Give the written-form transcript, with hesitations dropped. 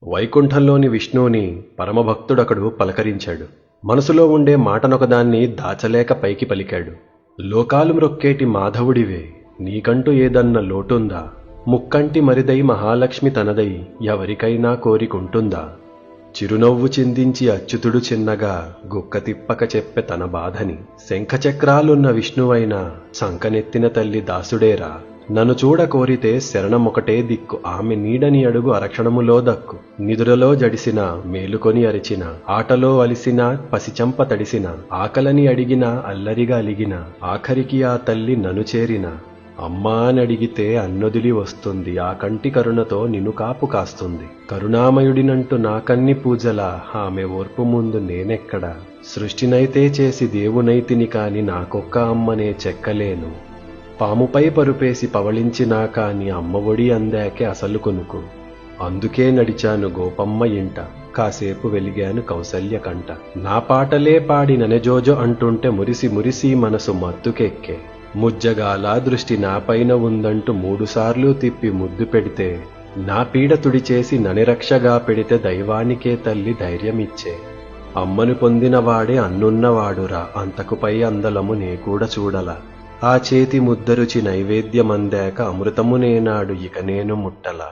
వైకుంఠంలోని విష్ణువుని పరమభక్తుడొకడు పలకరించాడు. మనసులో ఉండే మాటనొకదాన్ని దాచలేక పైకి పలికాడు. లోకాలు మ్రొక్కేటి మాధవుడివే, నీకంటూ ఏదన్న లోటుందా? ముక్కంటి మరిదై మహాలక్ష్మి తనదై ఎవరికైనా కోరికుంటుందా? చిరునవ్వు చిందించి అచ్యుతుడు చిన్నగా గుక్క తిప్పక చెప్పె తన బాధని. శంఖచక్రాలున్న విష్ణువైనా సంకనెత్తిన తల్లి దాసుడేరా. నన్ను చూడ కోరితే శరణమొకటే దిక్కు, ఆమె నీడని అడుగు అరక్షణములో దక్కు. నిదురలో జడిసిన మేలుకొని అరిచిన, ఆటలో అలిసిన పసిచంప తడిసిన, ఆకలని అడిగిన అల్లరిగా అలిగిన, ఆఖరికి ఆ తల్లి నన్ను చేరిన. అమ్మా నడిగితే అన్నొదిలి వస్తుంది, ఆ కంటి కరుణతో నిన్ను కాపు కాస్తుంది. కరుణామయుడినంటూ నాకన్ని పూజలా, ఆమె ఓర్పు ముందు నేనెక్కడా? సృష్టినైతే చేసి దేవునైతిని కాని నాకొక్క అమ్మనే చెక్కలేను. పాముపై పరుపేసి పవళించినా కాని అమ్మఒడి అందాకే అసలు కొనుకు. అందుకే నడిచాను గోపమ్మ ఇంట, కాసేపు వెలిగాను కౌసల్య కంట. నా పాటలే పాడి ననజోజో అంటుంటే మురిసి మురిసి మనసు మత్తుకెక్కే. ముజ్జగాల దృష్టి నాపైన ఉందంటూ 3 సార్లు తిప్పి ముద్దు పెడితే, నా పీడ తుడిచేసి ననిరక్షగా పెడితే దైవానికే తల్లి ధైర్యమిచ్చే. అమ్మను పొందినవాడే అన్నున్నవాడురా, అంతకుపై అందలము నే కూడా చూడలా. ఆ చేతి ముద్దరుచి నైవేద్యమందాక అమృతమునేనాడు ఇక నేను ముట్టలా.